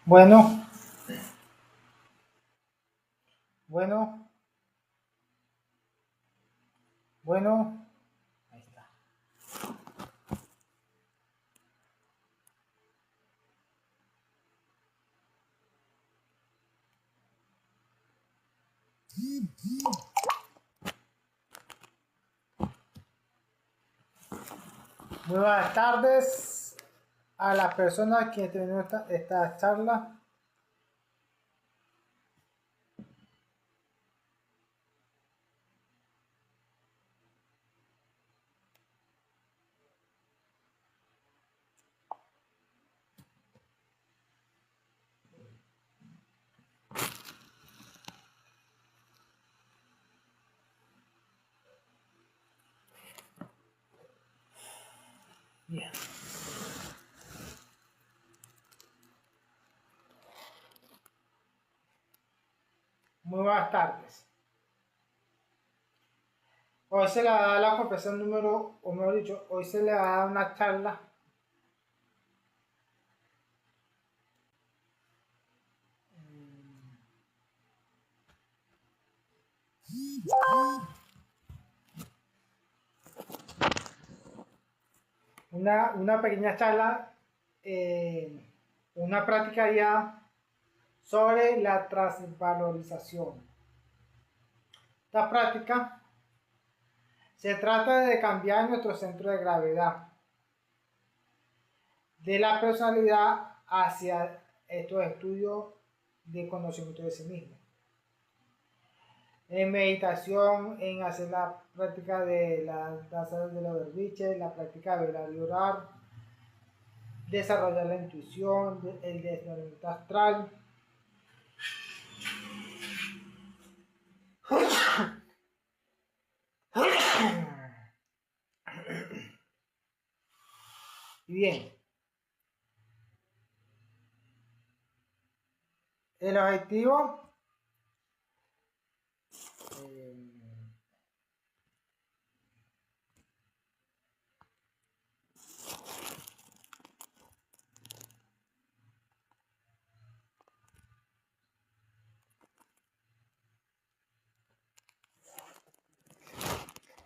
Bueno, bueno, bueno. Ahí está. Muy buenas tardes a las personas que tienen esta charla. Bien. Muy buenas tardes. Hoy se le da la confesión número, o mejor dicho, hoy se le va a dar una charla una pequeña charla, una práctica ya sobre la transvalorización. Esta práctica se trata de cambiar nuestro centro de gravedad de la personalidad hacia estos estudios de conocimiento de sí mismo. En meditación, en hacer la práctica de la danza de los derviches, la práctica de velar y orar, desarrollar la intuición, el desdoblamiento astral. Y bien, el objetivo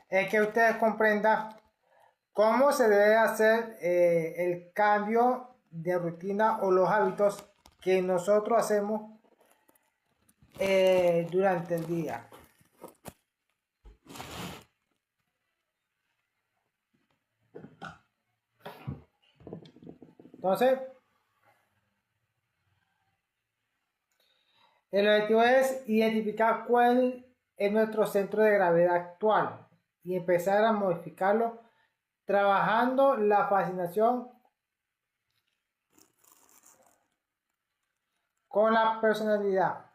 es que ustedes comprendan cómo se debe hacer el cambio de rutina o los hábitos que nosotros hacemos durante el día. Entonces, el objetivo es identificar cuál es nuestro centro de gravedad actual y empezar a modificarlo trabajando la fascinación con la personalidad.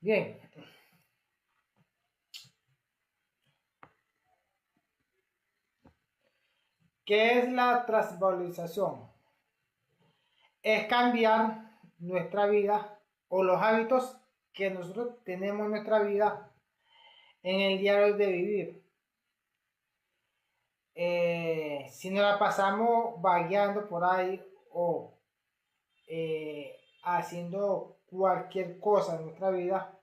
Bien. ¿Qué es la transvalorización? Es cambiar nuestra vida o los hábitos que nosotros tenemos en nuestra vida en el diario de vivir. Si nos la pasamos vagueando por ahí o haciendo cualquier cosa en nuestra vida,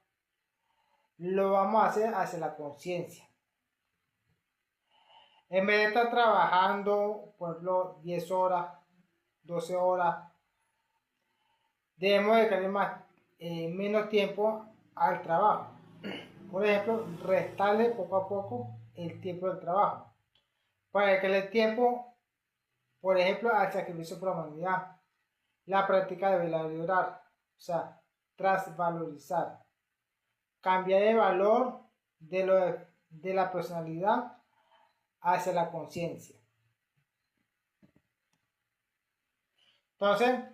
lo vamos a hacer hacia la conciencia. En vez de estar trabajando, por ejemplo, 10 horas, 12 horas, debemos dedicarle menos tiempo al trabajo. Por ejemplo, restarle poco a poco el tiempo del trabajo. Para dedicarle tiempo, por ejemplo, al sacrificio por la humanidad, la práctica de velar y orar, o sea, transvalorizar, cambiar el valor de la personalidad hacia la conciencia. Entonces,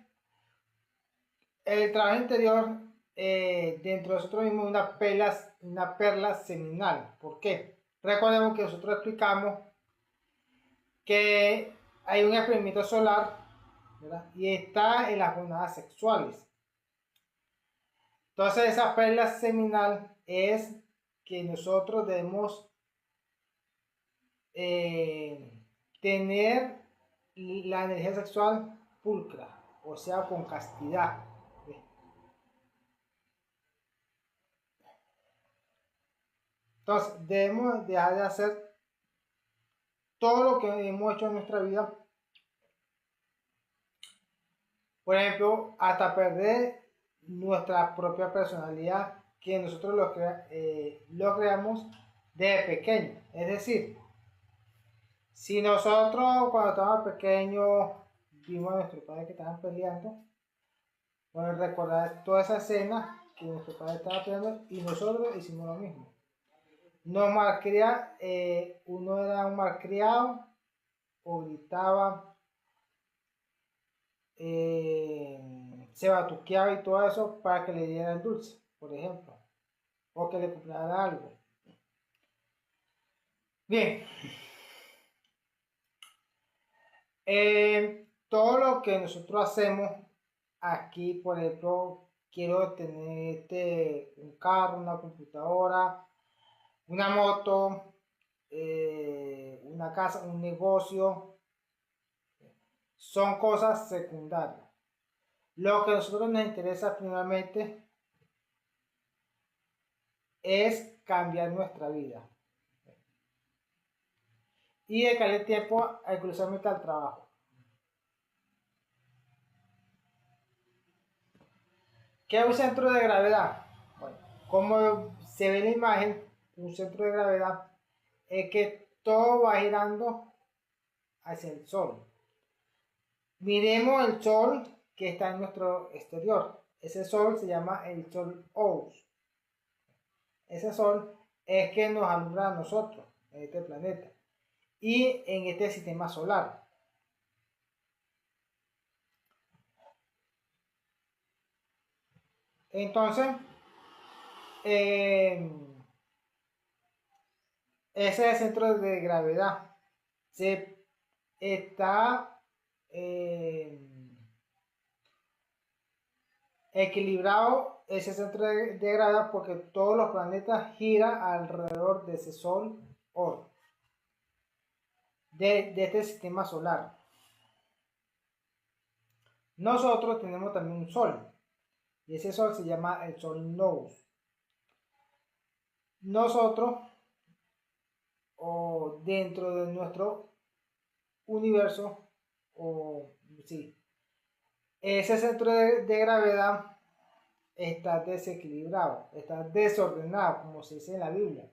el trabajo interior dentro de nosotros mismos es una perla seminal. ¿Por qué? Recordemos que nosotros explicamos que hay un experimento solar, ¿verdad? Y está en las jornadas sexuales. Entonces, esa perla seminal es que nosotros debemos tener la energía sexual pulcra, o sea, con castidad. Entonces, debemos dejar de hacer todo lo que hemos hecho en nuestra vida. Por ejemplo, hasta perder nuestra propia personalidad que nosotros lo creamos desde pequeño. Es decir, si nosotros cuando estábamos pequeños vimos a nuestros padres que estaban peleando, bueno, recordar toda esa escena que nuestro padre estaba peleando y nosotros hicimos lo mismo. Uno era un malcriado o gritaba, se batuqueaba y todo eso para que le dieran dulce, por ejemplo, o que le compraran algo. Bien, todo lo que nosotros hacemos aquí, por ejemplo, quiero tener un carro, una computadora, una moto, una casa, un negocio, son cosas secundarias. Lo que a nosotros nos interesa primeramente es cambiar nuestra vida y dedicarle tiempo exclusivamente al trabajo. ¿Qué es un centro de gravedad? Bueno, como se ve en la imagen, un centro de gravedad es que todo va girando hacia el sol. Miremos el sol que está en nuestro exterior. Ese sol se llama el sol Ous. Ese sol es que nos alumbra a nosotros en este planeta y en este sistema solar. Entonces, ese es el centro de gravedad. Se está equilibrado ese centro de gravedad porque todos los planetas giran alrededor de ese sol Oro, de este sistema solar. Nosotros tenemos también un sol y ese sol se llama el sol Nous. Nosotros, o dentro de nuestro universo, o sí, ese centro de gravedad está desequilibrado, está desordenado, como se dice en la Biblia.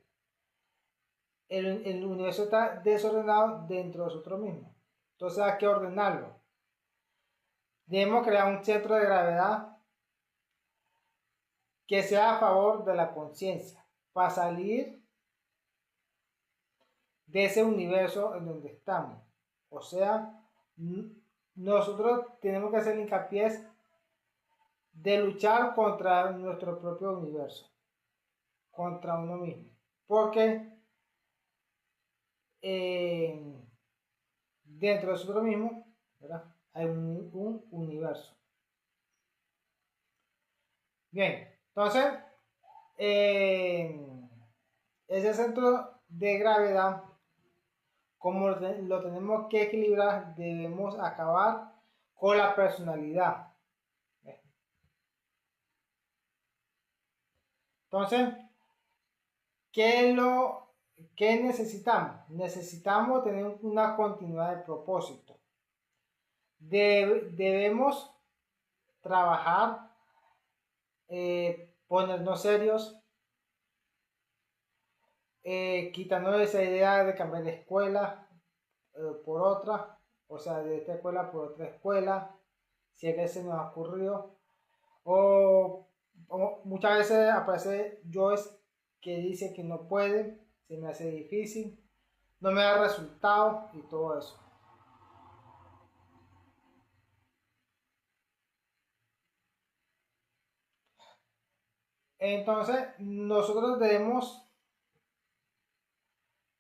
El universo está desordenado dentro de nosotros mismos. Entonces hay que ordenarlo. Debemos crear un centro de gravedad que sea a favor de la conciencia, para salir de ese universo en donde estamos. O sea, nosotros tenemos que hacer hincapié de luchar contra nuestro propio universo, contra uno mismo. Porque dentro de nosotros mismos, ¿verdad?, hay un universo. Bien, entonces, ese centro de gravedad, como lo tenemos que equilibrar, debemos acabar con la personalidad. Entonces, ¿qué necesitamos? Necesitamos tener una continuidad de propósito. Debemos trabajar, ponernos serios, quitando esa idea de cambiar de escuela por otra, o sea, de esta escuela por otra escuela, si es que se nos ha ocurrido, o muchas veces aparece Joyce que dice que no puede, se me hace difícil, no me da resultado y todo eso. Entonces, nosotros debemos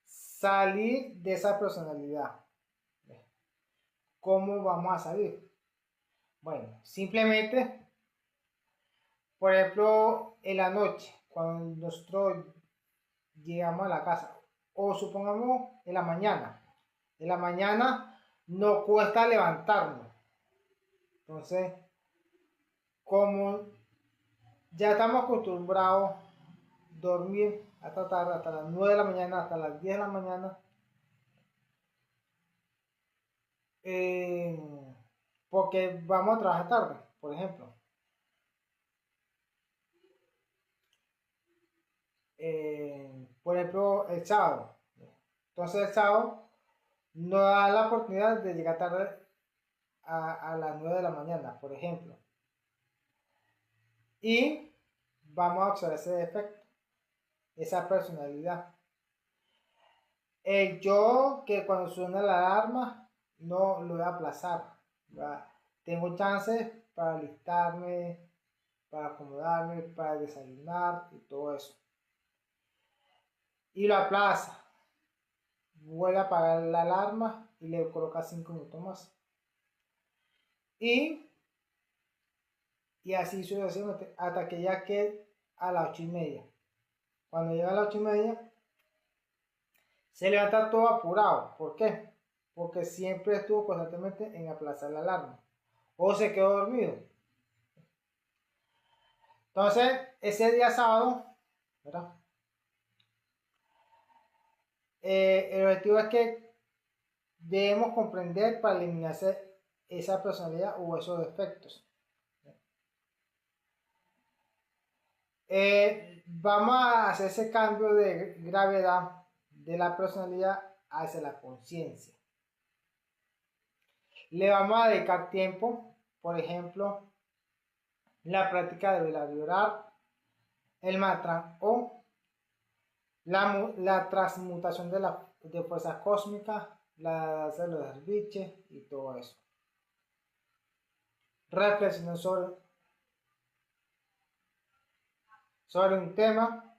salir de esa personalidad. ¿Cómo vamos a salir? Bueno, simplemente, por ejemplo, en la noche, cuando nosotros llegamos a la casa, o supongamos en la mañana. En la mañana nos cuesta levantarnos. Entonces, como ya estamos acostumbrados a dormir hasta tarde, hasta las 9 de la mañana, hasta las 10 de la mañana, porque vamos a trabajar tarde, por ejemplo. Por ejemplo, el sábado. Entonces el sábado nos da la oportunidad de llegar tarde a las 9 de la mañana, por ejemplo. Y vamos a observar ese defecto, esa personalidad. El yo que cuando suena la alarma no lo voy a aplazar. ¿Verdad? Tengo chances para alistarme, para acomodarme, para desayunar y todo eso. Y lo aplaza. Vuelve a apagar la alarma y le coloca 5 minutos más. Y así sucesivamente hasta que ya quede a las 8:30. Cuando llega a las 8:30, se levanta todo apurado. ¿Por qué? Porque siempre estuvo constantemente en aplazar la alarma. O se quedó dormido. Entonces, ese día sábado, ¿verdad? El objetivo es que debemos comprender para eliminar esa personalidad o esos defectos. Vamos a hacer ese cambio de gravedad de la personalidad hacia la conciencia. Le vamos a dedicar tiempo, por ejemplo, la práctica de velar y orar, el mantra o la transmutación de fuerzas cósmicas, la danza de los derviches y todo eso. Reflexionar sobre un tema.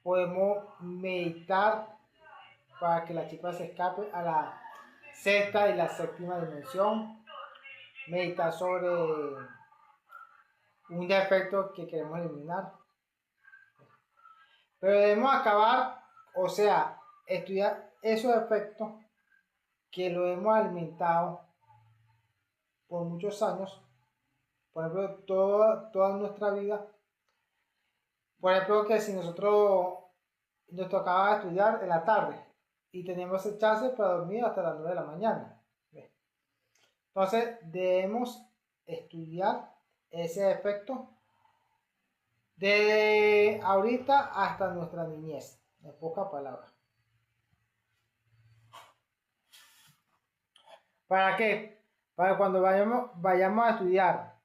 Podemos meditar para que la chispa se escape a la sexta y la séptima dimensión. Meditar sobre un defecto que queremos eliminar. Pero debemos acabar, o sea, estudiar esos defectos que lo hemos alimentado por muchos años. Por ejemplo, toda nuestra vida. Por ejemplo, que si nosotros nos tocaba estudiar en la tarde y teníamos el chance para dormir hasta las 9 de la mañana. Entonces, debemos estudiar ese defecto de ahorita hasta nuestra niñez, en pocas palabras. ¿Para qué? Para cuando vayamos a estudiar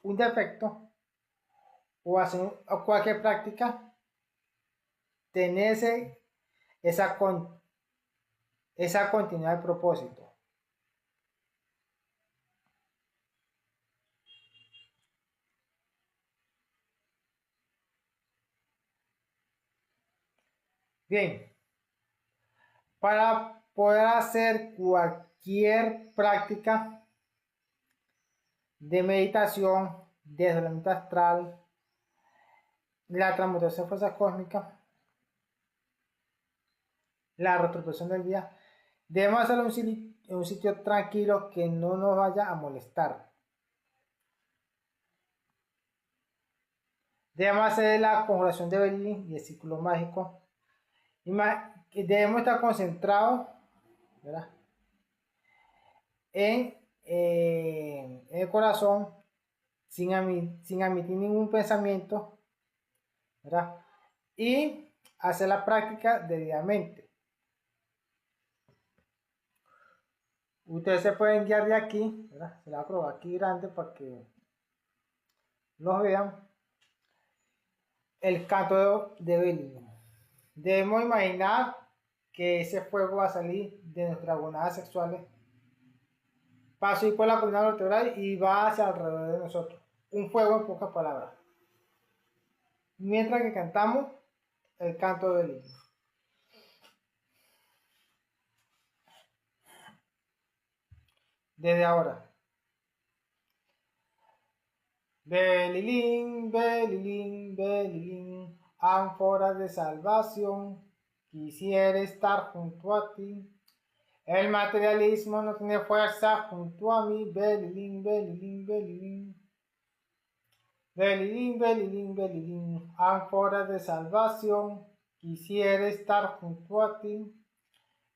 un defecto o hacer cualquier práctica, tener esa continuidad de propósito. Bien, para poder hacer cualquier práctica de meditación, desdoblamiento astral, la transmutación de fuerzas cósmicas, la retrospección del día, debemos hacerlo en un sitio tranquilo que no nos vaya a molestar. Debemos hacer la conjuración de Belin y el círculo mágico. Debemos estar concentrados, ¿verdad?, en el corazón sin emitir ningún pensamiento, ¿verdad? Y hacer la práctica debidamente. Ustedes se pueden guiar de aquí, ¿verdad? Se la voy a probar aquí grande para que los vean. El canto de Belin. Debemos imaginar que ese fuego va a salir de nuestras gonadas sexuales, va a subir por la columna vertebral y va hacia alrededor de nosotros. Un fuego en pocas palabras. Mientras que cantamos el canto de Belin. Desde ahora. Belilín, belilín, belilín. ánfora de salvación, quisiera estar junto a ti. El materialismo no tiene fuerza junto a mí, belilín, belilín, belilín. Belilín, belilín, belilín, ánfora de salvación, quisiera estar junto a ti.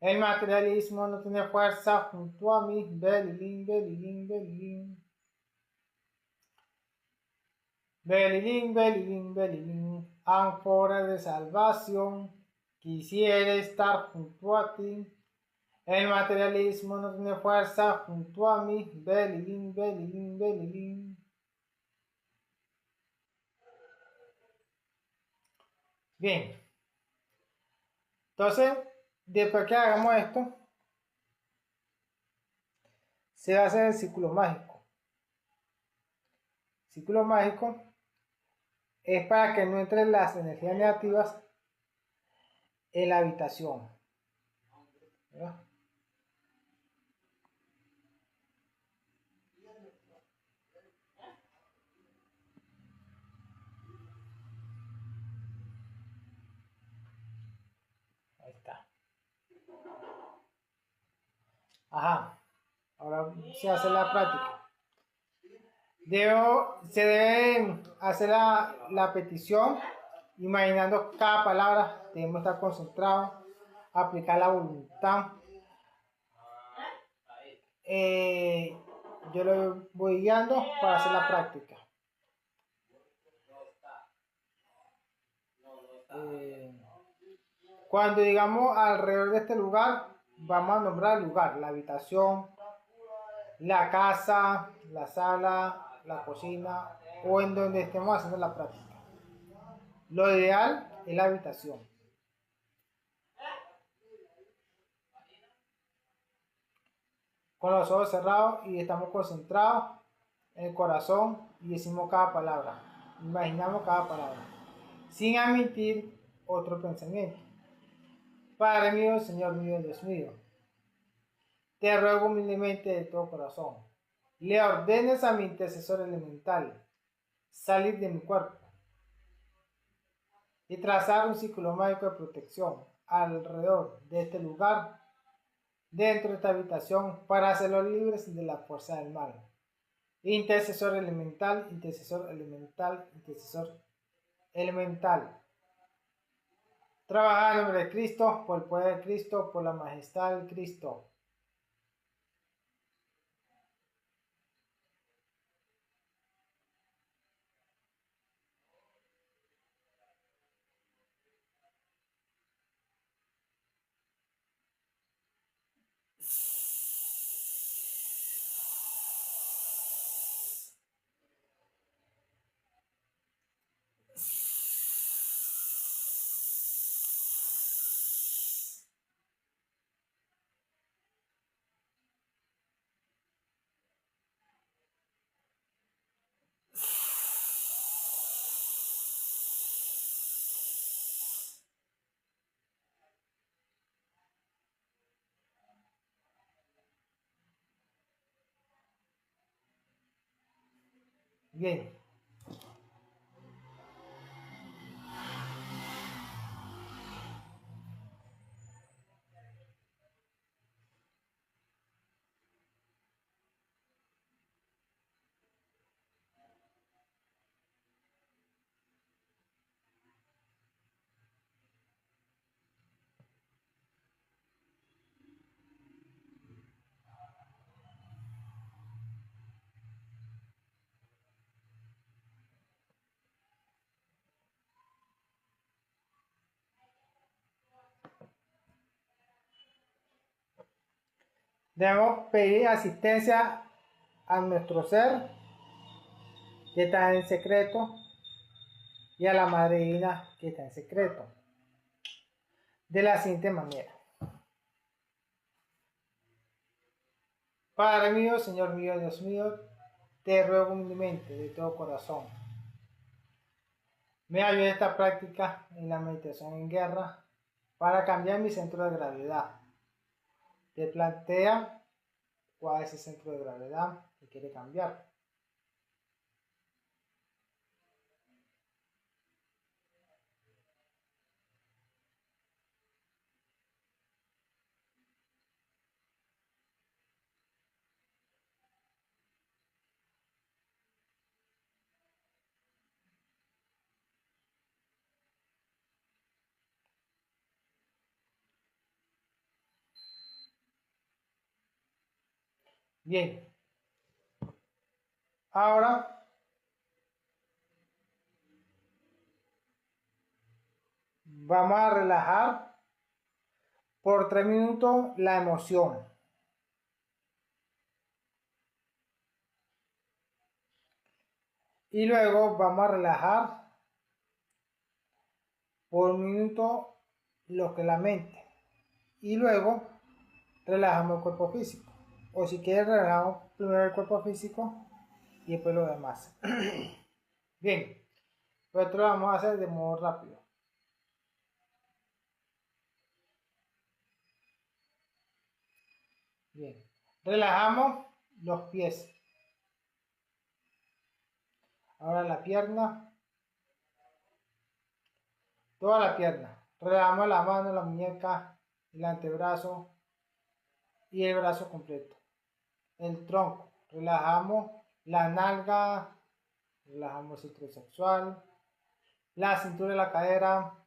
El materialismo no tiene fuerza junto a mí, belilín, belilín, belilín. Belilín, belilín, belilín, ánfora de salvación, quisiera estar junto a ti. El materialismo no tiene fuerza junto a mí, belilín, belilín, belilín. Bien, entonces, después que hagamos esto, se va a hacer el círculo mágico. El círculo mágico es para que no entren las energías negativas en la habitación. ¿Verdad? Ahí está. Ajá. Ahora se hace la práctica. Se debe hacer la petición imaginando cada palabra. Debemos estar concentrados, aplicar la voluntad. Yo lo voy guiando para hacer la práctica. Cuando digamos alrededor de este lugar, vamos a nombrar el lugar, la habitación, la casa, la sala, la cocina o en donde estemos haciendo la práctica. Lo ideal es la habitación. Con los ojos cerrados y estamos concentrados en el corazón y decimos cada palabra. Imaginamos cada palabra, sin admitir otro pensamiento. Padre mío, Señor mío, Dios mío, te ruego humildemente de todo corazón, le ordenes a mi intercesor elemental salir de mi cuerpo y trazar un círculo mágico de protección alrededor de este lugar, dentro de esta habitación, para hacerlos libres de la fuerza del mal. Intercesor elemental, intercesor elemental, intercesor elemental. Trabajar en nombre de Cristo, por el poder de Cristo, por la majestad de Cristo. Bien. Debemos pedir asistencia a nuestro ser que está en secreto y a la Madre Divina que está en secreto. De la siguiente manera. Padre mío, Señor mío, Dios mío, te ruego humildemente de todo corazón. Me ayude esta práctica en la meditación en guerra para cambiar mi centro de gravedad. Te plantea cuál es el centro de gravedad que quiere cambiar. Bien, ahora vamos a relajar por 3 minutos la emoción. Y luego vamos a relajar por 1 minuto lo que es la mente. Y luego relajamos el cuerpo físico. O si quieres, relajamos primero el cuerpo físico y después lo demás. Bien, pero esto lo vamos a hacer de modo rápido. Bien, relajamos los pies. Ahora la pierna, toda la pierna. Relajamos la mano, la muñeca, el antebrazo y el brazo completo. El tronco, relajamos la nalga, relajamos el centro sexual, la cintura y la cadera.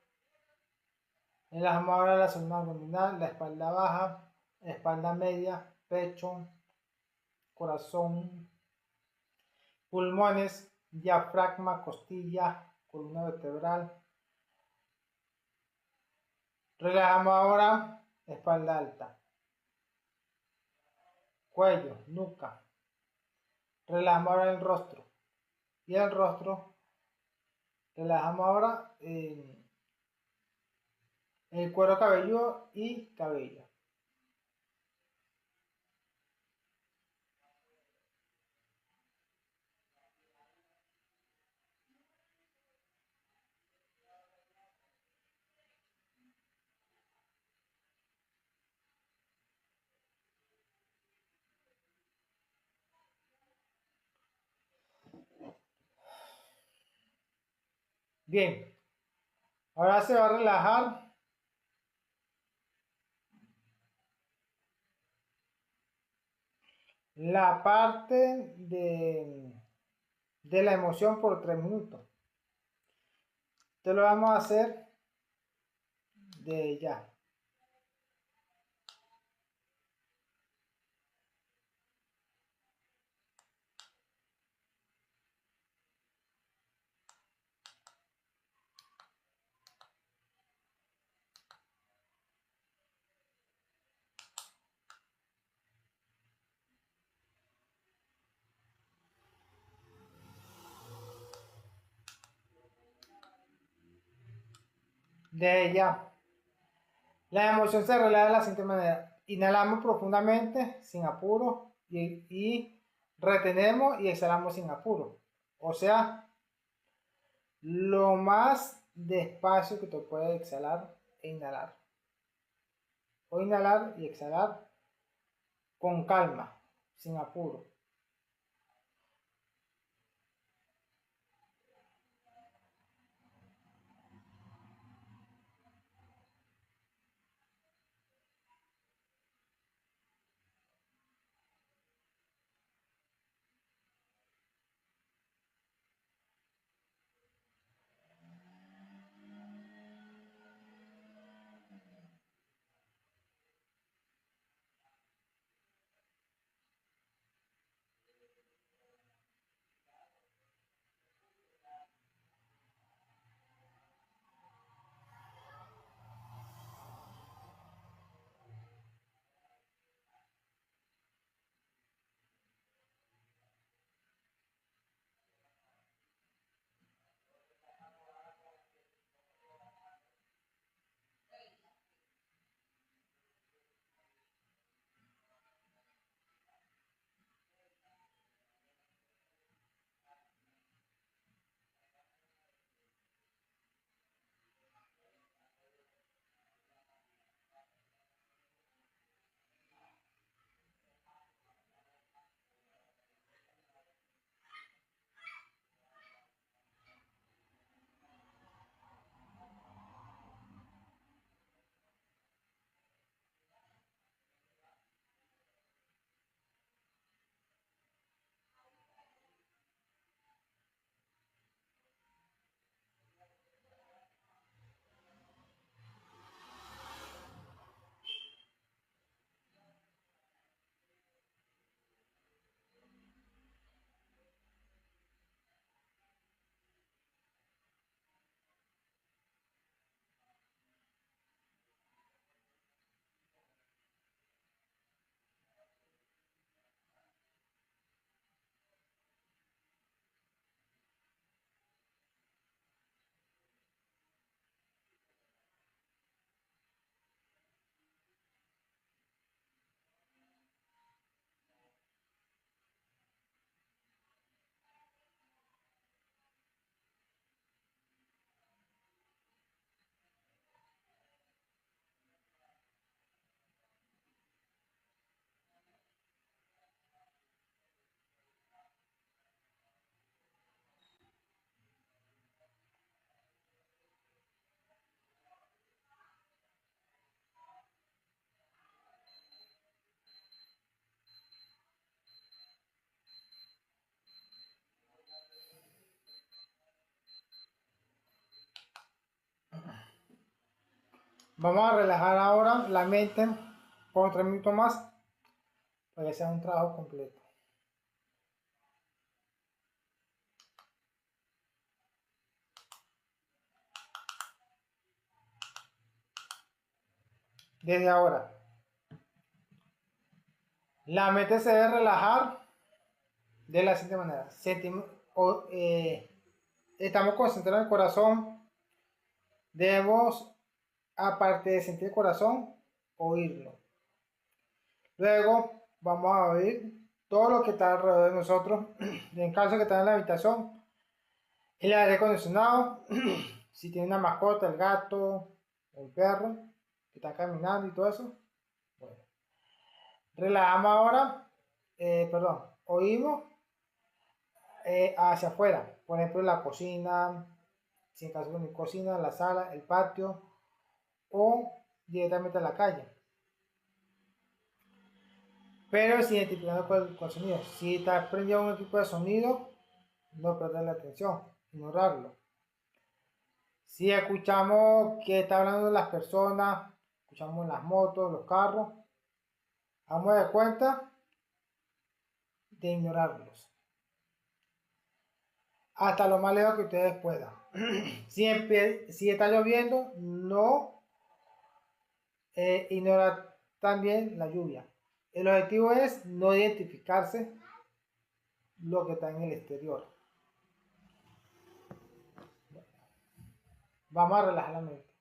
Relajamos ahora la zona abdominal, la espalda baja, la espalda media, pecho, corazón, pulmones, diafragma, costilla, columna vertebral. Relajamos ahora espalda alta, cuello, nuca. Relajamos ahora el rostro. Y el rostro, relajamos ahora el cuero cabelludo y cabello. Bien, ahora se va a relajar la parte de la emoción por 3 minutos. Esto lo vamos a hacer de ya. De ya. La emoción se relaja de la siguiente manera. Inhalamos profundamente, sin apuro, y retenemos y exhalamos sin apuro. O sea, lo más despacio que te puede exhalar e inhalar. O inhalar y exhalar con calma, sin apuro. Vamos a relajar ahora la mente por 3 minutos más para que sea un trabajo completo. Desde ahora, la mente se debe relajar de la siguiente manera. Estamos concentrados en el corazón. Debemos, aparte de sentir el corazón, oírlo. Luego vamos a oír todo lo que está alrededor de nosotros. En caso de que está en la habitación, el aire acondicionado, si tiene una mascota, el gato, el perro, que está caminando y todo eso. Bueno, relajamos ahora, oímos hacia afuera, por ejemplo la cocina, si en caso de mi cocina, la sala, el patio o directamente a la calle. Pero si identificando con el sonido, si está prendido un equipo de sonido, no perder la atención, ignorarlo. Si escuchamos que está hablando las personas, escuchamos las motos, los carros, vamos de cuenta de ignorarlos. Hasta lo más lejos que ustedes puedan. Si está lloviendo, no ignorar también la lluvia. El objetivo es no identificarse lo que está en el exterior. Vamos a relajar la mente.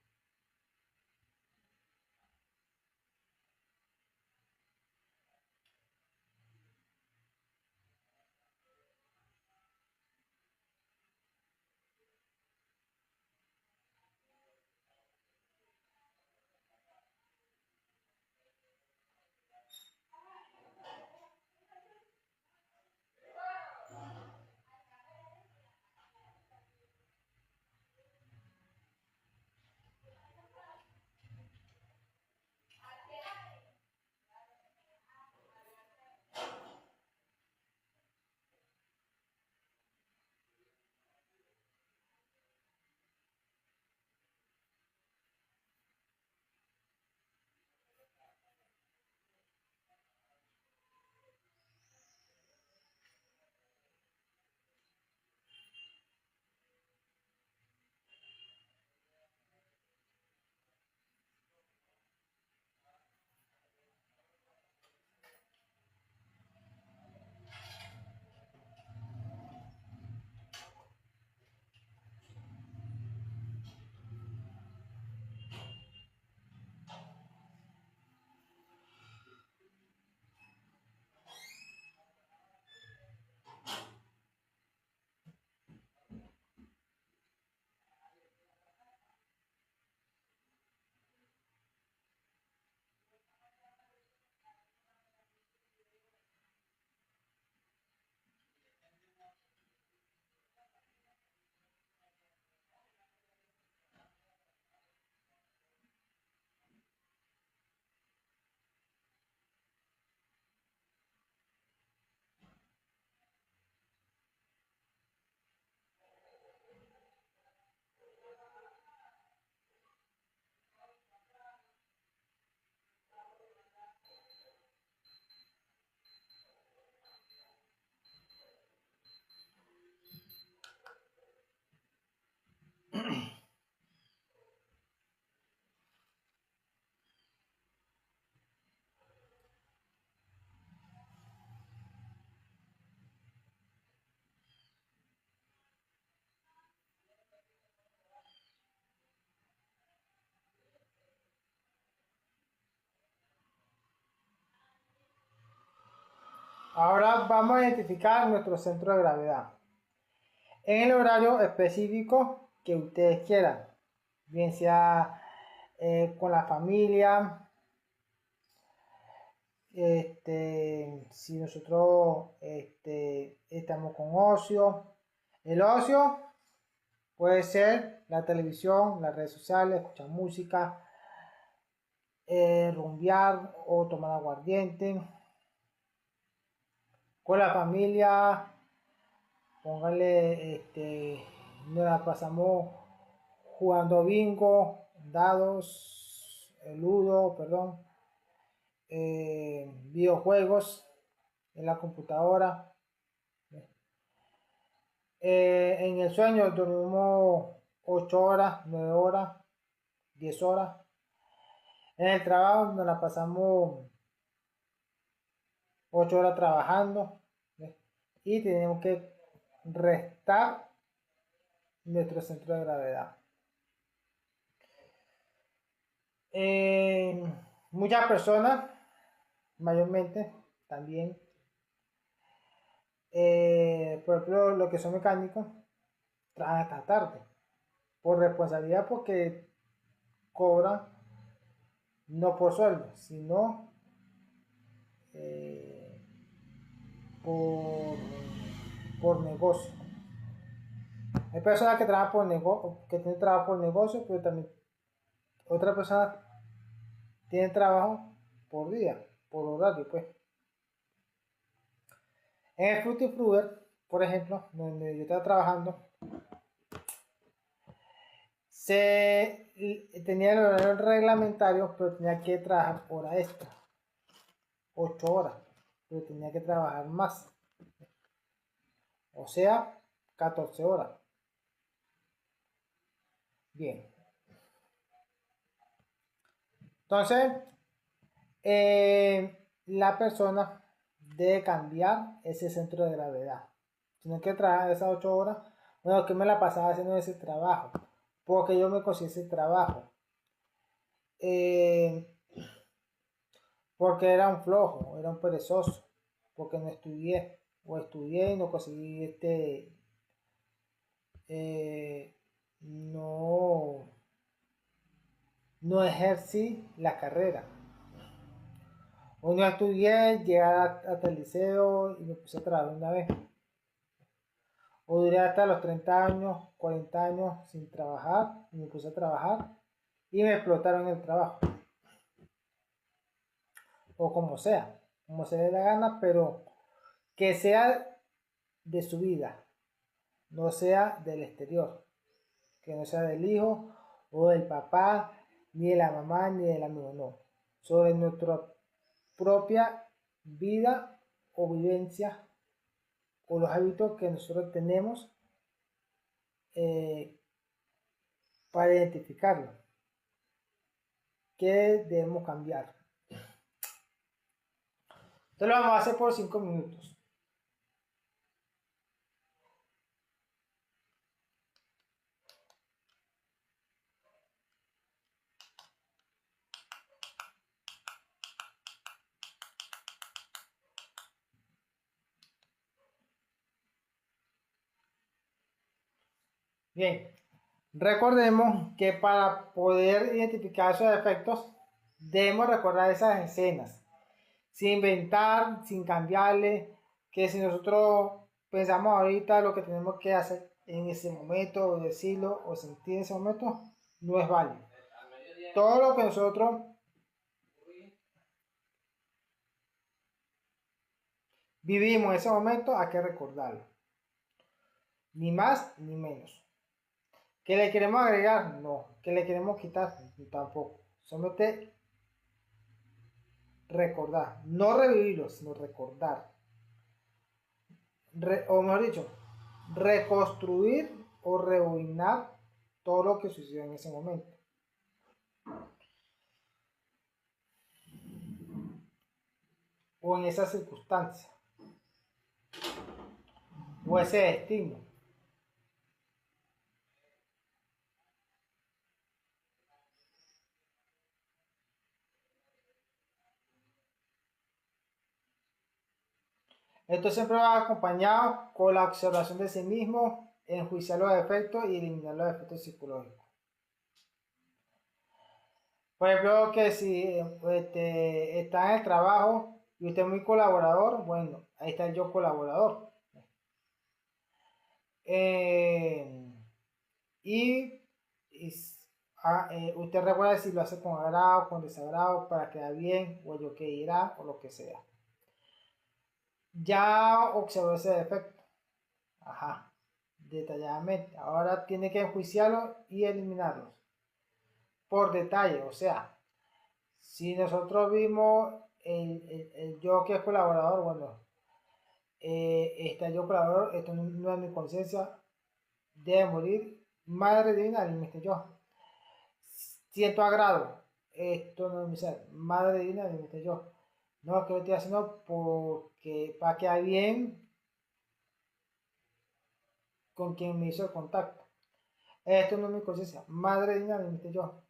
Ahora vamos a identificar nuestro centro de gravedad en el horario específico que ustedes quieran, bien sea con la familia, si nosotros estamos con ocio. El ocio puede ser la televisión, las redes sociales, escuchar música, rumbear o tomar aguardiente. Con la familia, póngale, nos la pasamos jugando bingo, dados, ludo, perdón, videojuegos en la computadora. En el sueño dormimos 8 horas, 9 horas, 10 horas. En el trabajo nos la pasamos 8 horas trabajando, y tenemos que restar nuestro centro de gravedad. Muchas personas, mayormente también, por ejemplo, los que son mecánicos, trabajan hasta tarde por responsabilidad, porque cobran no por sueldo, sino por, por negocio. Hay personas que trabajan por negocio, que tienen trabajo por negocio, pero también otras personas tienen trabajo por día, por horario, pues. En el Fruity Fruit, por ejemplo, donde yo estaba trabajando, tenía el horario reglamentario, pero tenía que trabajar hora extra, 8 horas, pero tenía que trabajar más, o sea, 14 horas. Bien. Entonces, la persona debe cambiar ese centro de gravedad. Tiene que trabajar esas 8 horas. Bueno, que me la pasaba haciendo ese trabajo, porque yo me cogí ese trabajo. Porque era un flojo, era un perezoso, porque no estudié, o estudié y no conseguí no ejercí la carrera. O no estudié, llegué hasta el liceo y me puse a trabajar una vez. O duré hasta los 30 años, 40 años sin trabajar, y me puse a trabajar y me explotaron el trabajo. O como se dé la gana, pero que sea de su vida, no sea del exterior, que no sea del hijo o del papá, ni de la mamá, ni del amigo, no. Sobre nuestra propia vida o vivencia, o los hábitos que nosotros tenemos, para identificarlo. ¿Qué debemos cambiar? Entonces lo vamos a hacer por 5 minutos. Bien, recordemos que para poder identificar esos efectos debemos recordar esas escenas, sin inventar, sin cambiarle, que si nosotros pensamos ahorita lo que tenemos que hacer en ese momento, o decirlo o sentir en ese momento, no es válido. Todo lo que nosotros vivimos en ese momento hay que recordarlo, ni más ni menos. ¿Que le queremos agregar? No. ¿Que le queremos quitar? Tampoco. Solamente recordar, no revivirlo, sino recordar. O mejor dicho, reconstruir o rebobinar todo lo que sucedió en ese momento. O en esa circunstancia. O ese destino. Esto siempre va acompañado con la observación de sí mismo, enjuiciar los efectos y eliminar los efectos psicológicos. Por ejemplo, que si está en el trabajo y usted es muy colaborador, bueno, ahí está el yo colaborador. Y usted recuerda si lo hace con agrado, con desagrado, para quedar bien, o lo que irá, o lo que sea. Ya observó ese defecto. Ajá, detalladamente. Ahora tiene que enjuiciarlo y eliminarlos por detalle, o sea, Si nosotros vimos el yo que es colaborador, bueno, este yo colaborador, esto no es mi conciencia, debe morir. Madre divina, alimente yo. Siento agrado, esto no es mi ser. Madre divina, alimente yo. No, es que lo estoy haciendo porque para quedar bien con quien me hizo el contacto. Esto no es mi conciencia. Madre divina, alimente yo.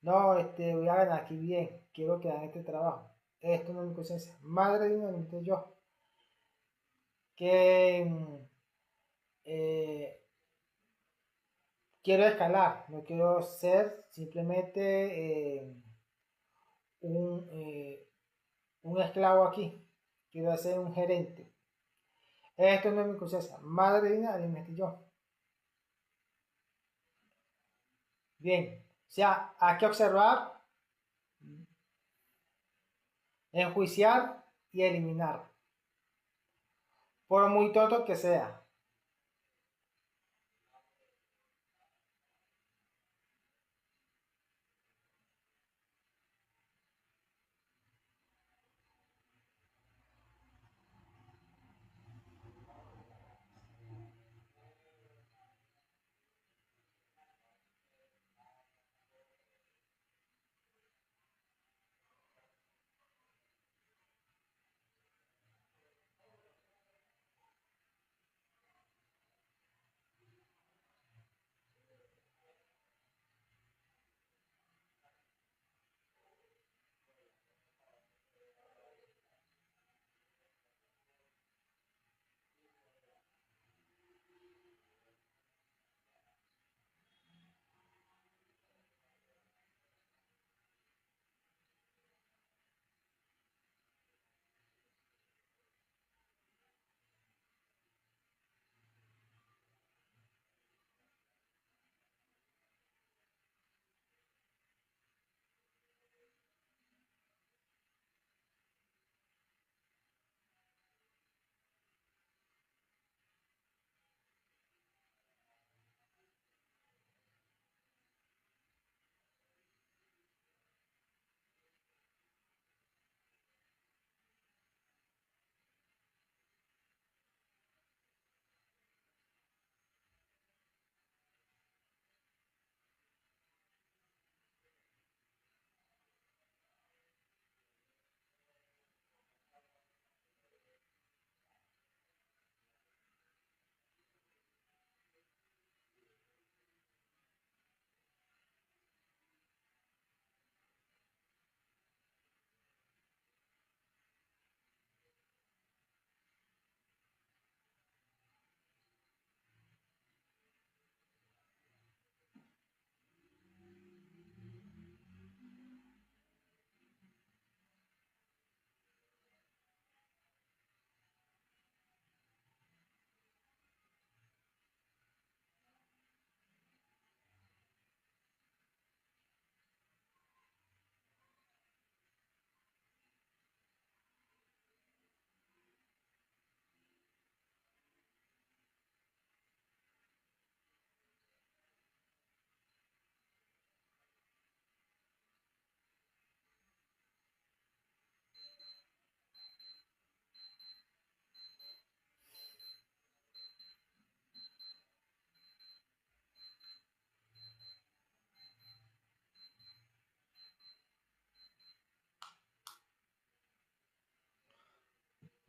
No, voy a ganar aquí bien, quiero quedar en este trabajo. Esto no es mi conciencia. Madre divina, alimente yo. Que eh, quiero escalar, no quiero ser simplemente un, eh, un esclavo aquí, quiero ser un gerente. Esto no es mi conciencia. Madre divina, alimento yo. Bien, o sea, hay que observar, enjuiciar y eliminar, por muy tonto que sea.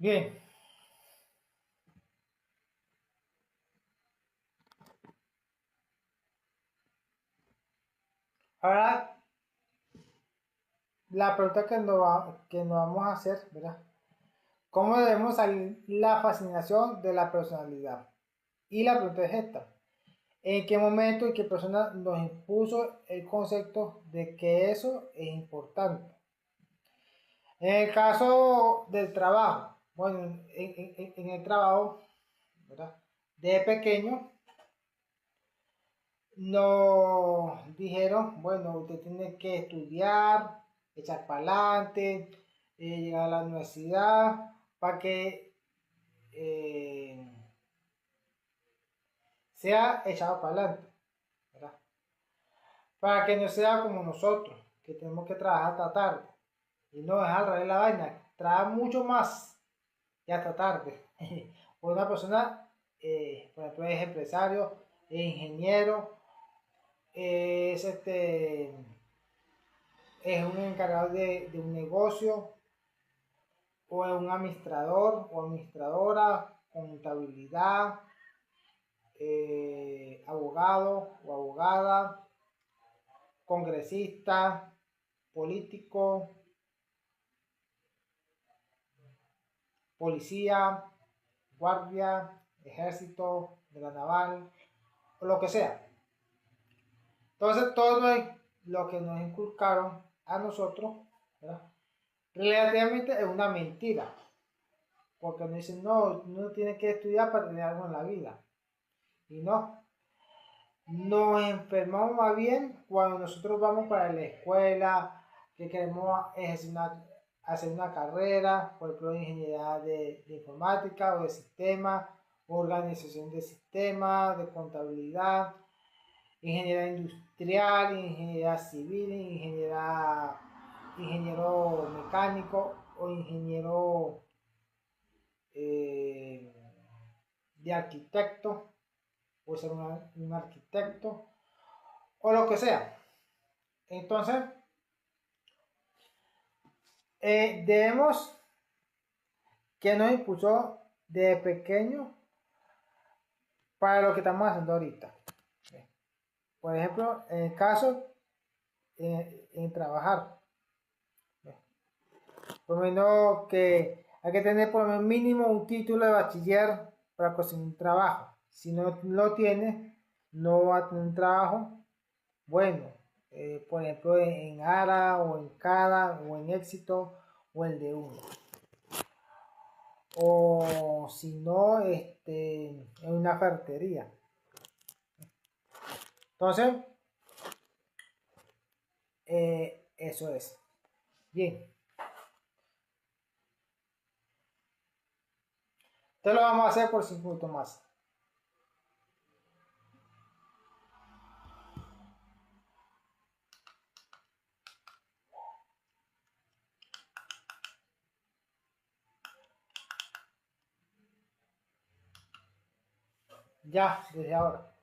Bien, ahora la pregunta que nos vamos a hacer, ¿verdad? ¿Cómo debemos salir la fascinación de la personalidad? Y la pregunta es esta. ¿En qué momento y qué persona nos impuso el concepto de que eso es importante? En el caso del trabajo, bueno, en el trabajo, ¿verdad? De pequeño nos dijeron, bueno, usted tiene que estudiar, echar para adelante, llegar a la universidad, para que eh, sea echado para adelante, ¿verdad? Para que no sea como nosotros. que tenemos que trabajar hasta tarde. Y no es al revés la vaina, trabaja mucho más y hasta tarde. O una persona, por ejemplo, es empresario, es ingeniero, es es un encargado de un negocio, o es un administrador o administradora, contabilidad, abogado o abogada, congresista, político, policía, guardia, ejército, de la naval, o lo que sea. Entonces todo lo que nos inculcaron a nosotros, ¿verdad? Relativamente es una mentira, porque nos dicen, no, uno tiene que estudiar para tener algo en la vida. Y no, nos enfermamos más bien cuando nosotros vamos para la escuela, que queremos hacer una carrera, por ejemplo, ingeniería de informática o de sistemas, organización de sistemas, de contabilidad, ingeniería industrial, ingeniería civil, ingeniero mecánico o ingeniero eh, de arquitecto, puede ser un arquitecto o lo que sea. Entonces, debemos que nos impulsó de pequeño para lo que estamos haciendo ahorita. Por ejemplo, en el caso en trabajar, por lo menos que hay que tener por lo menos mínimo un título de bachiller para conseguir un trabajo. Si no lo tiene, no va a tener un trabajo bueno. Por ejemplo, en ARA o en CADA o en Éxito o el de uno. O si no, en una ferretería. Entonces, eso es. Bien. Entonces lo vamos a hacer por 5 minutos más. Ya, desde ahora.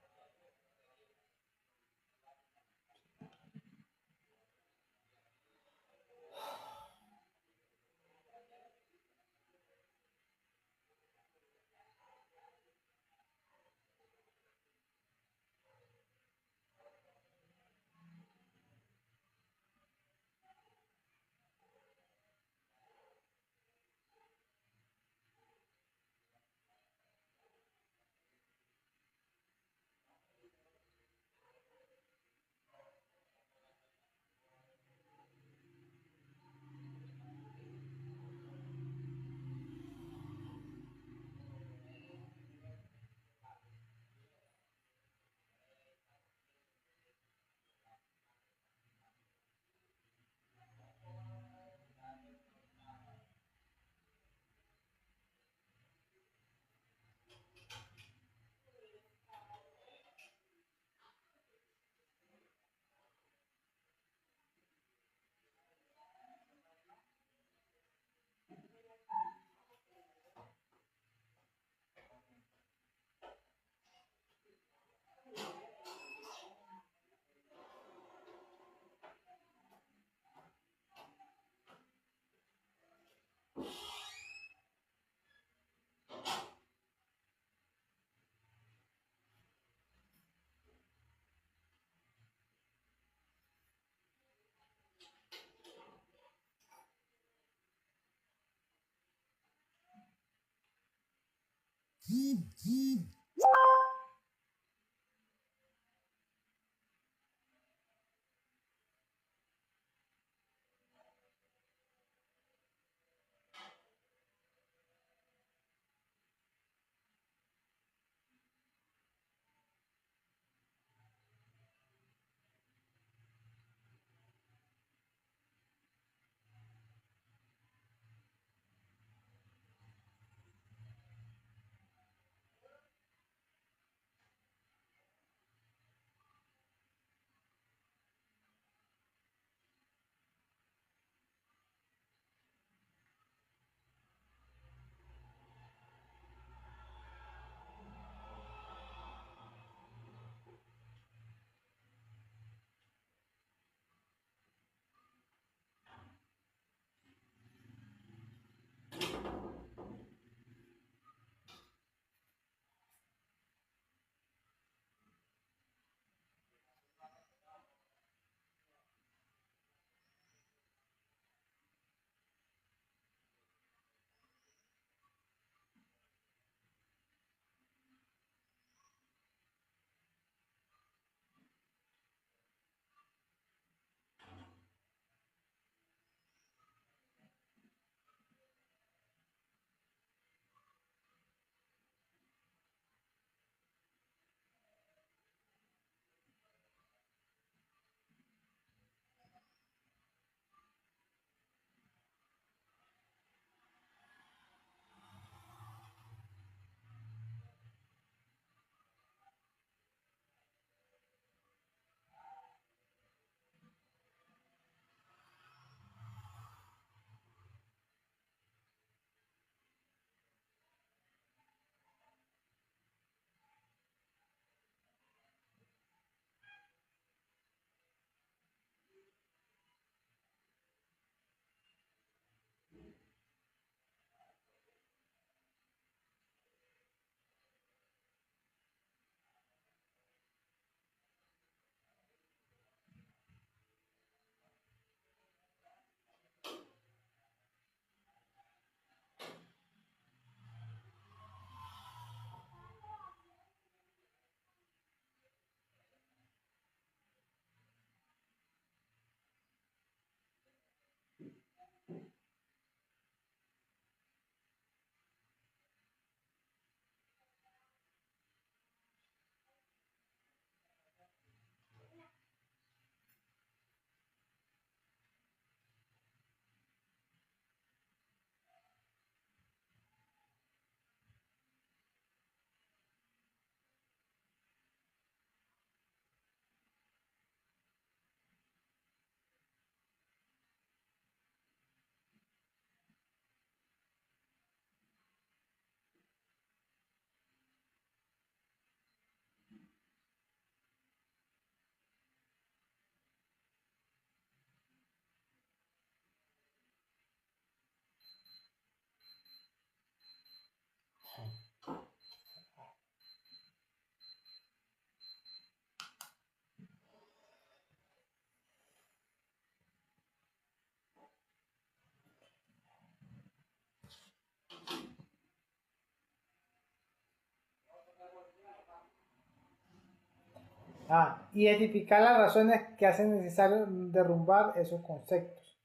Identificar las razones que hacen necesario derrumbar esos conceptos.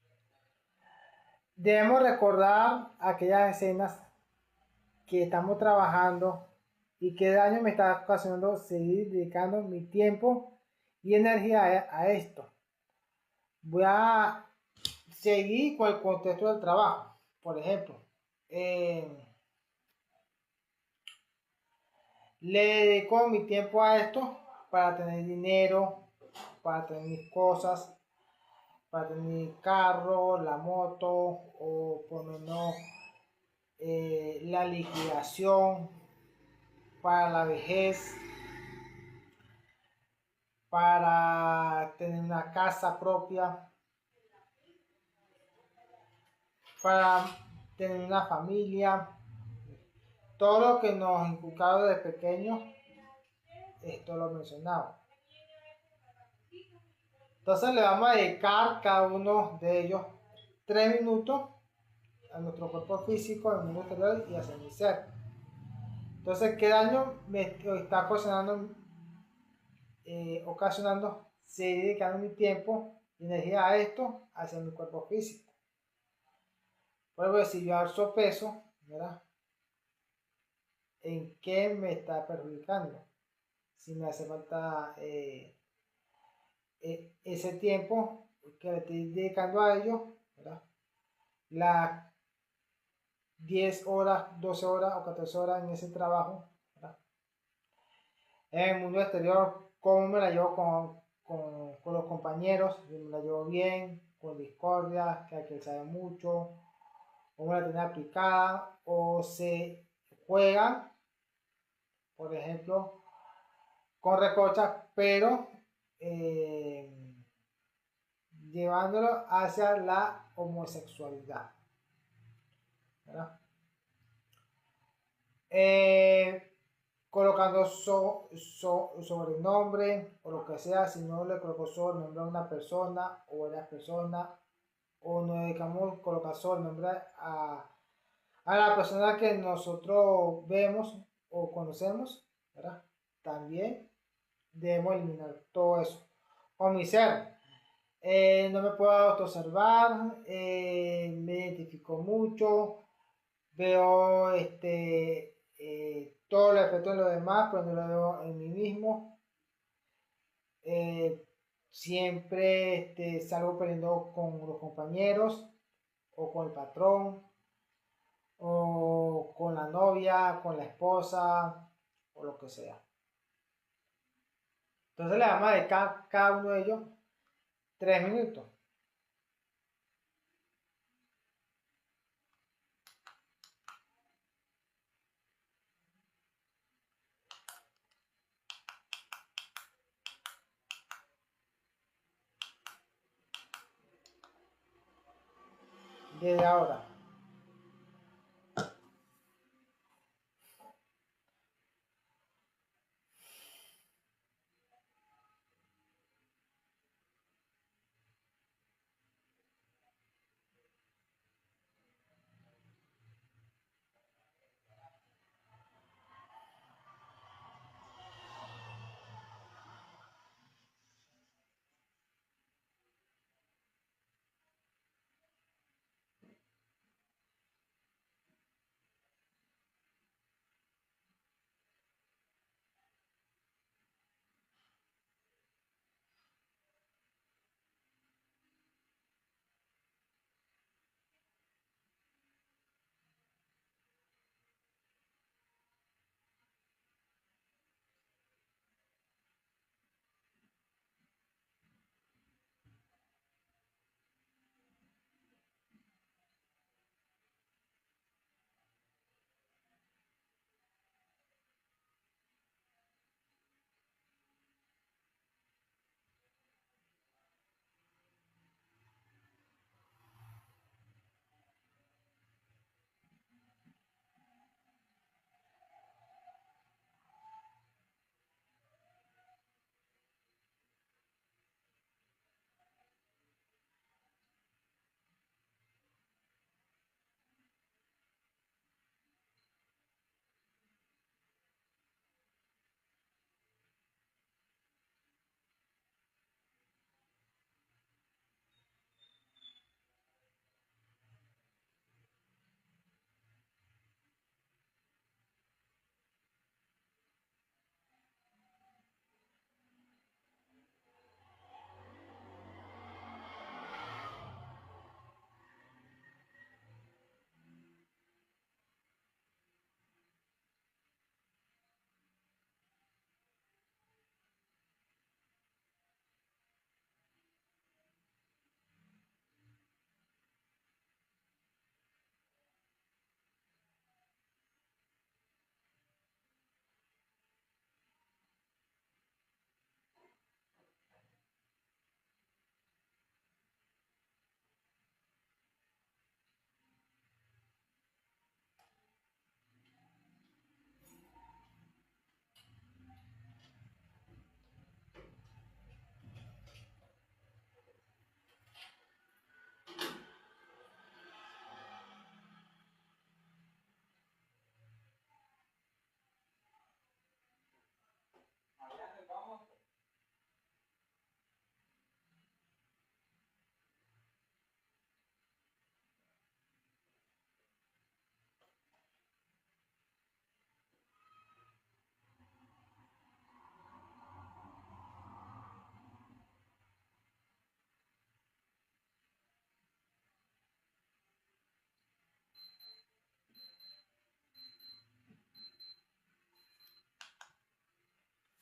Debemos recordar aquellas escenas que estamos trabajando y qué daño me está ocasionando seguir dedicando mi tiempo y energía a esto. Voy a seguir con el contexto del trabajo. Por ejemplo, le dedico mi tiempo a esto para tener dinero, para tener mis cosas, para tener mi carro, la moto o por lo menos la liquidación para la vejez, para tener una casa propia, para tener una familia, todo lo que nos inculcaron desde pequeños, esto lo mencionaba. Entonces le vamos a dedicar cada uno de ellos 3 minutos a nuestro cuerpo físico, al mundo exterior y hacia mi ser. Entonces, ¿qué daño me está ocasionando seguir dedicando mi tiempo y energía a esto hacia mi cuerpo físico? Por ejemplo, si yo alzo peso, ¿verdad? ¿En qué me está perjudicando? Si me hace falta ese tiempo que le estoy dedicando a ello, ¿verdad? Las 10 horas, 12 horas o 14 horas en ese trabajo, ¿verdad? En el mundo exterior, ¿cómo me la llevo con los compañeros? Si me la llevo bien, con discordia, que aquel sabe mucho, o me la tiene aplicada, o se juegan, por ejemplo, con recocha, pero llevándolo hacia la homosexualidad, ¿verdad? Colocando sobrenombre o lo que sea, si no le coloco sobrenombre a una persona o varias personas, o nos dedicamos a colocar sobrenombre a la persona que nosotros vemos o conocemos, ¿verdad? También debemos eliminar todo eso. Con mi ser, no me puedo autoobservar, me identifico mucho, veo todo el efecto en los demás, pero no lo veo en mí mismo. Siempre salgo peleando con los compañeros o con el patrón o con la novia, con la esposa o lo que sea. Entonces le damos de cada uno de ellos 3 minutos. Desde ahora.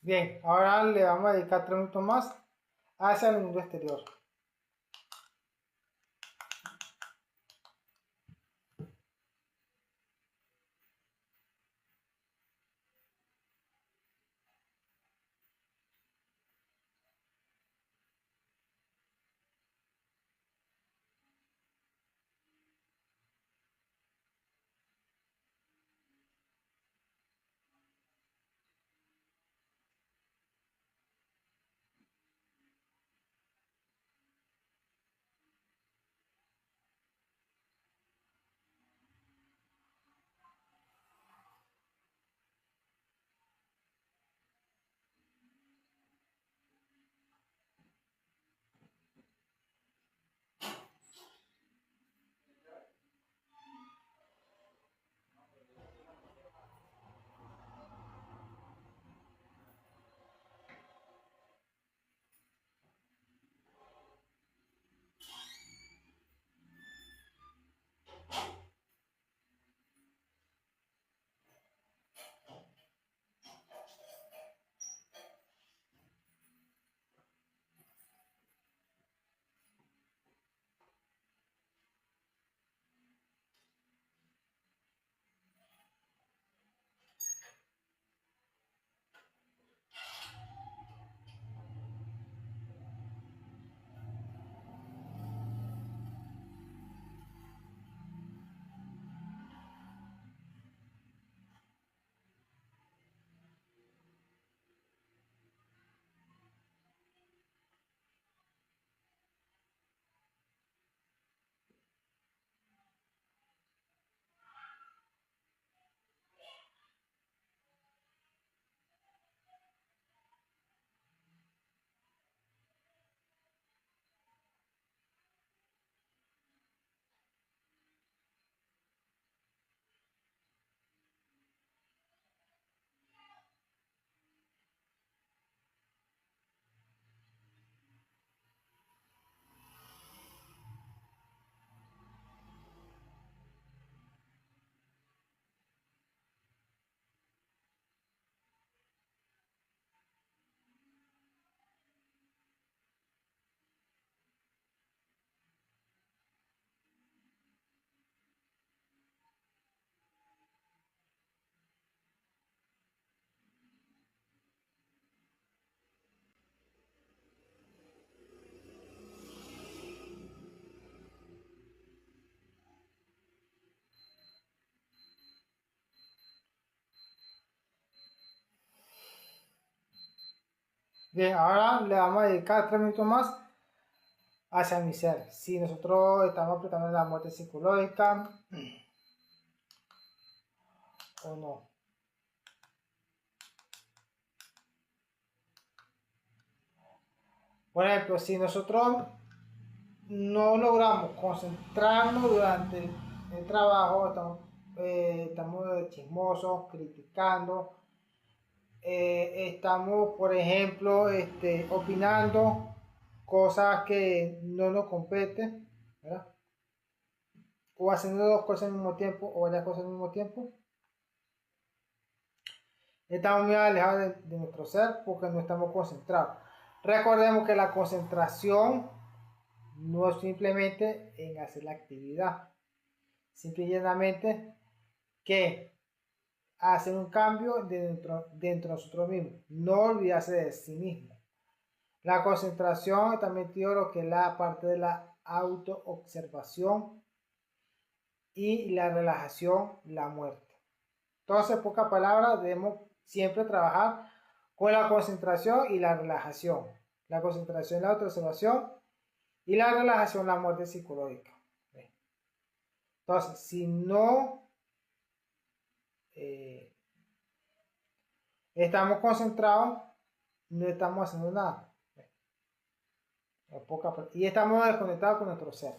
Bien, ahora le vamos a dedicar 3 minutos más hacia el mundo exterior. Bien, ahora le vamos a dedicar 3 minutos más hacia mi ser. Si nosotros estamos aplicando la muerte psicológica o no. Por ejemplo, si nosotros no logramos concentrarnos durante el trabajo, estamos chismosos, criticando, estamos, por ejemplo, opinando cosas que no nos competen, ¿verdad? O haciendo dos cosas al mismo tiempo o varias cosas al mismo tiempo. Estamos muy alejados de nuestro ser porque no estamos concentrados. Recordemos que la concentración no es simplemente en hacer la actividad, simplemente que hacer un cambio dentro de nosotros mismos, no olvidarse de sí mismo. La concentración está metido en lo que es la parte de la autoobservación y la relajación, la muerte. Entonces, en pocas palabras, debemos siempre trabajar con la concentración y la relajación. La concentración, la autoobservación y la relajación, la muerte psicológica. Entonces, si no estamos concentrados, no estamos haciendo nada. Y estamos desconectados con nuestro ser.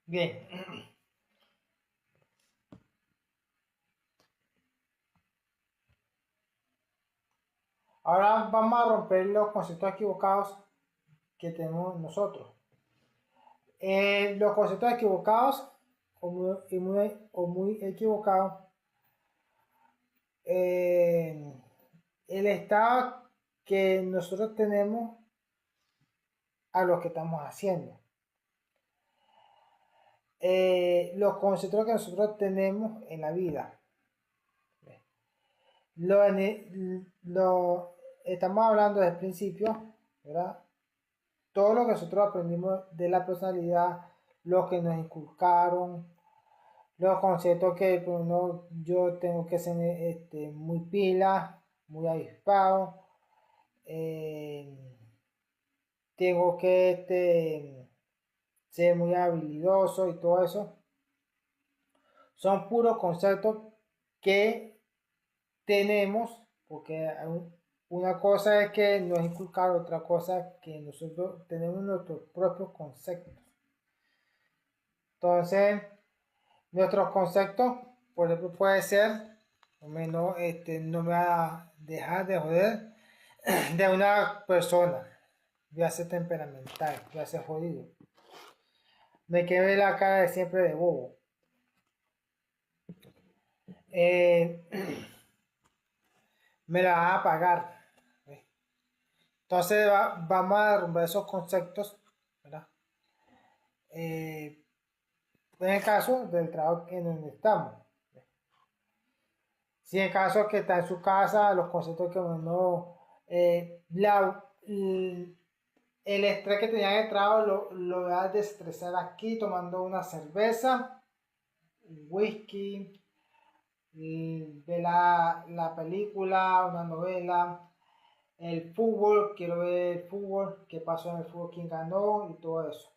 Bien, ahora vamos a romper los conceptos equivocados que tenemos nosotros. Los conceptos equivocados o muy equivocados, el estado que nosotros tenemos a lo que estamos haciendo. Los conceptos que nosotros tenemos en la vida. Lo estamos hablando desde el principio, ¿verdad? Todo lo que nosotros aprendimos de la personalidad, lo que nos inculcaron, los conceptos que pues, yo tengo que ser muy pila, muy avispado, tengo que ser muy habilidoso y todo eso. Son puros conceptos que tenemos, porque una cosa es que nos inculcar, otra cosa que nosotros tenemos nuestros propios conceptos. Entonces, nuestros conceptos, por ejemplo, puede ser, o menos, no me va a dejar de joder de una persona, voy a ser temperamental, voy a ser jodido. Me quedé la cara de siempre de bobo. Eh, me la va a pagar. Entonces vamos a derrumbar esos conceptos, ¿verdad? En el caso del trabajo en donde estamos. Si en el caso que está en su casa, los conceptos que uno, el estrés que tenía en el trabajo lo voy a desestresar aquí tomando una cerveza, un whisky, ver la película, una novela, el fútbol, quiero ver el fútbol, qué pasó en el fútbol, quién ganó y todo eso.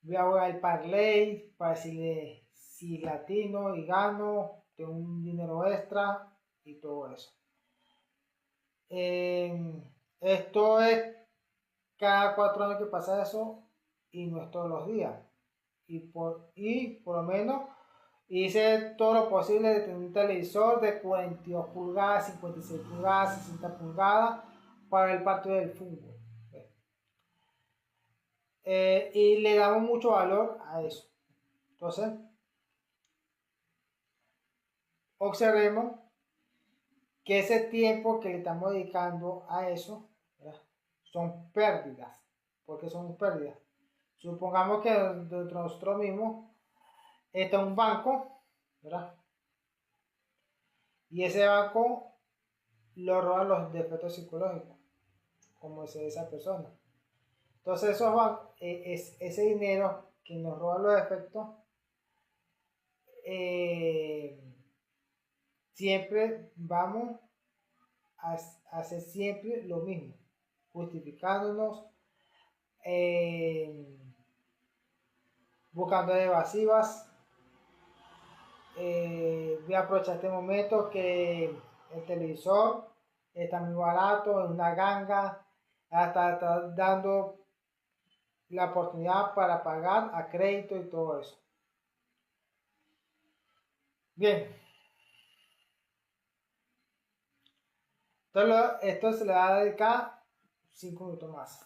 Voy a jugar el parlay para decirle si latino y gano, tengo un dinero extra y todo eso. Esto es cada 4 años que pasa eso y no es todos los días. Y por lo menos hice todo lo posible de tener un televisor de 42 pulgadas, 56 pulgadas, 60 pulgadas para el partido del fútbol. Y le damos mucho valor a eso. Entonces, observemos que ese tiempo que le estamos dedicando a eso, ¿verdad? Son pérdidas. ¿Por qué son pérdidas? Supongamos que dentro de nosotros mismos está un banco, ¿verdad? Y ese banco lo roban los defectos psicológicos, como es esa persona. Entonces esos ese dinero que nos roban los defectos, siempre vamos a hacer siempre lo mismo, justificándonos, buscando evasivas. Voy a aprovechar este momento que el televisor está muy barato, es una ganga, hasta está dando la oportunidad para pagar a crédito y todo eso. Bien, entonces esto se le va a dedicar 5 minutos más.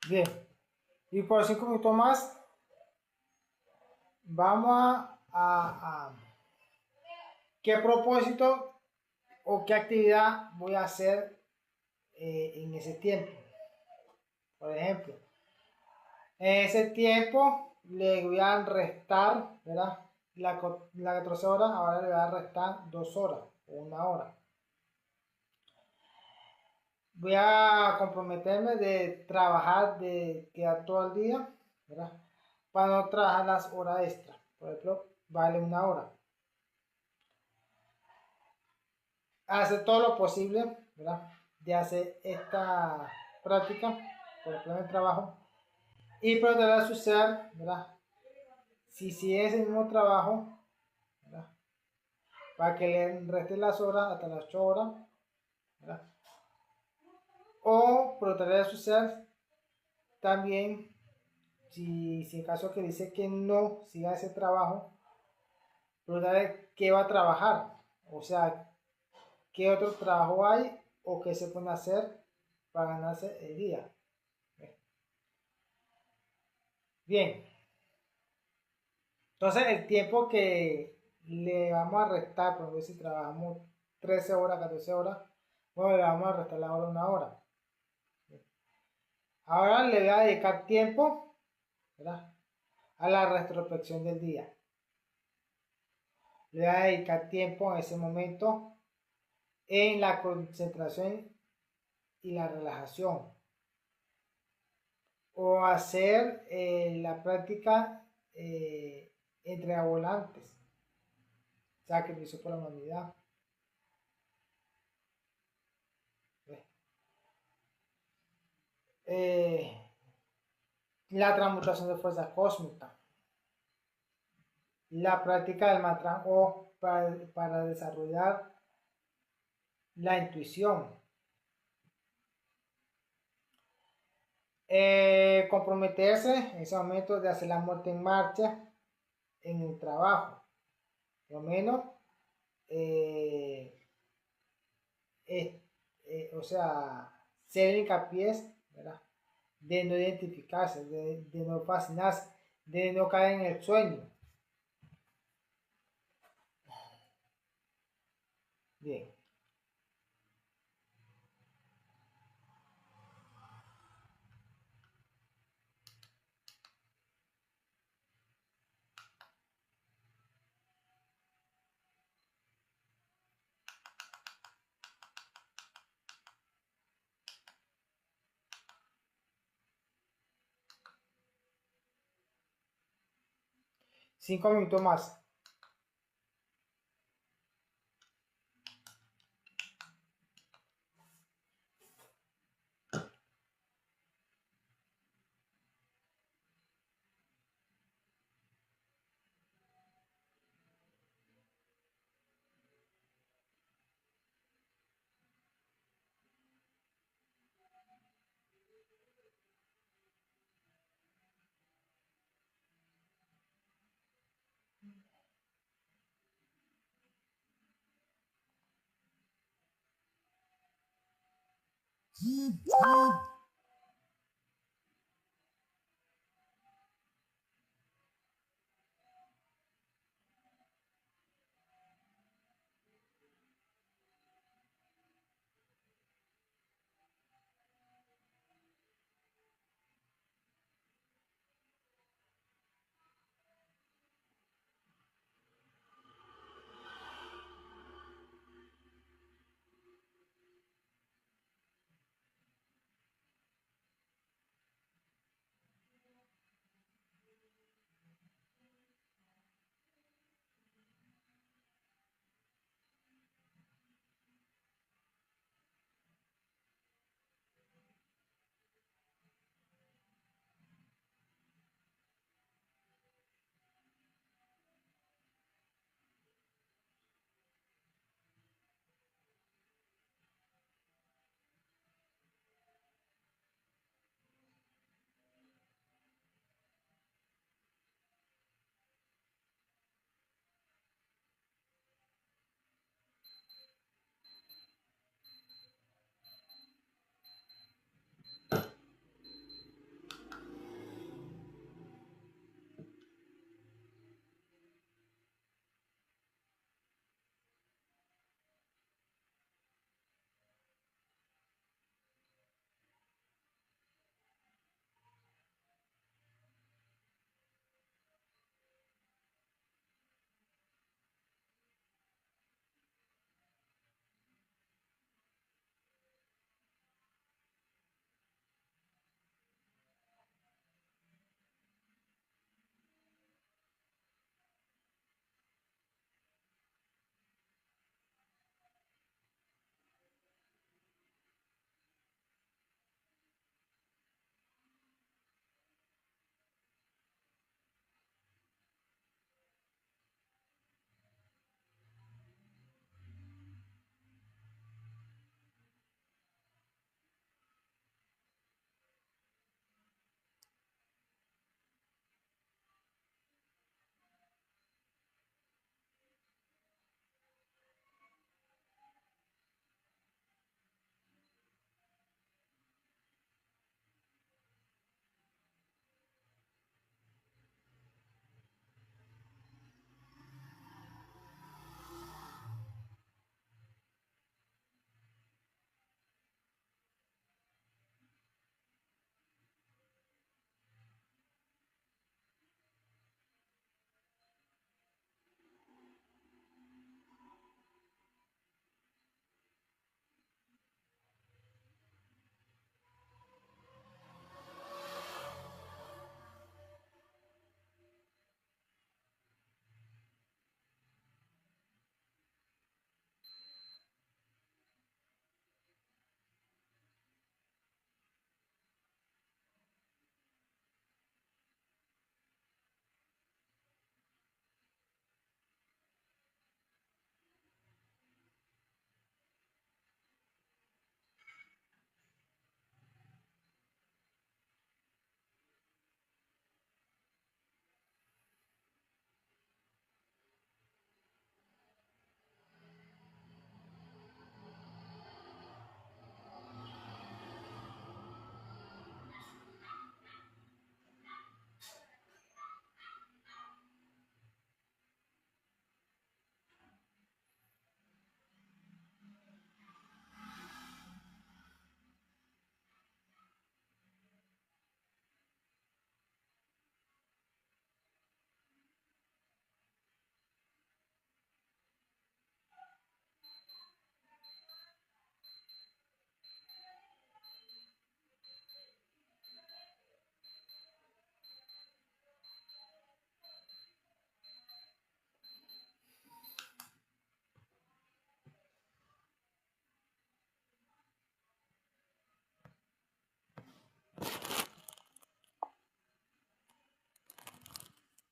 Bien, y por 5 minutos más vamos a qué propósito o qué actividad voy a hacer en ese tiempo. Por ejemplo, en ese tiempo le voy a restar, ¿verdad? La 14 horas, ahora le voy a restar 2 horas o 1 hora. Voy a comprometerme de trabajar, de quedar todo el día, ¿verdad? Para no trabajar las horas extras. Por ejemplo, vale 1 hora. Hacer todo lo posible, ¿verdad? De hacer esta práctica por el plan de trabajo y preguntarle a su ser, ¿verdad? Si sigue ese mismo trabajo, ¿verdad? Para que le resten las horas hasta las 8 horas, ¿verdad? O preguntarle a su ser también si en caso que dice que no siga ese trabajo, preguntarle qué va a trabajar, o sea, qué otro trabajo hay o qué se puede hacer para ganarse el día. Bien, entonces el tiempo que le vamos a restar, por ejemplo, si trabajamos 13 horas, 14 horas, bueno, le vamos a restar la hora 1 hora. Ahora le voy a dedicar tiempo, ¿verdad?, a la retrospección del día. Le voy a dedicar tiempo en ese momento en la concentración y la relajación. O hacer la práctica entre volantes, sacrificio por la humanidad. Eh, la transmutación de fuerza cósmica, la práctica del mantra o para desarrollar la intuición, comprometerse en ese momento de hacer la muerte en marcha en el trabajo, por lo menos, eh, o sea, ser hincapié, ¿verdad?, de no identificarse, de no fascinarse, de no caer en el sueño. Bien. Cinco minutos más.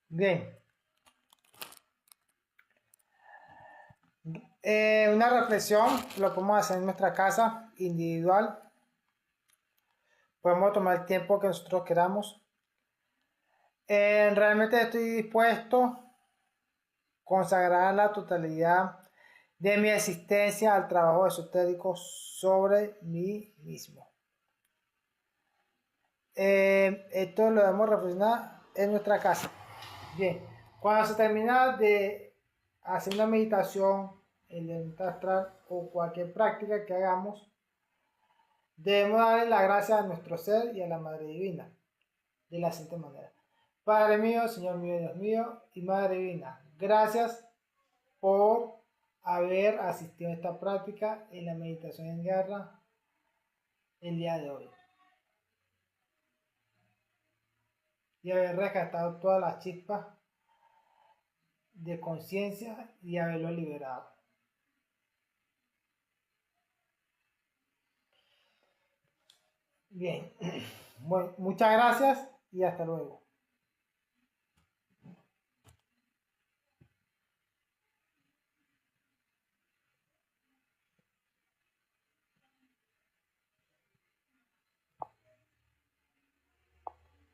Bien. Una reflexión lo podemos hacer en nuestra casa individual. Podemos tomar el tiempo que nosotros queramos. Realmente estoy dispuesto a consagrar la totalidad de mi existencia al trabajo esotérico sobre mí mismo. Esto lo debemos reflexionar en nuestra casa. Bien, cuando se termina de hacer una meditación, el astral o cualquier práctica que hagamos, debemos darle la gracia a nuestro ser y a la Madre Divina de la siguiente manera. Padre mío, Señor mío, Dios mío y Madre Divina, gracias por haber asistido a esta práctica en la meditación en guerra el día de hoy y haber rescatado todas las chispas de conciencia y haberlo liberado. Bien, bueno, muchas gracias y hasta luego.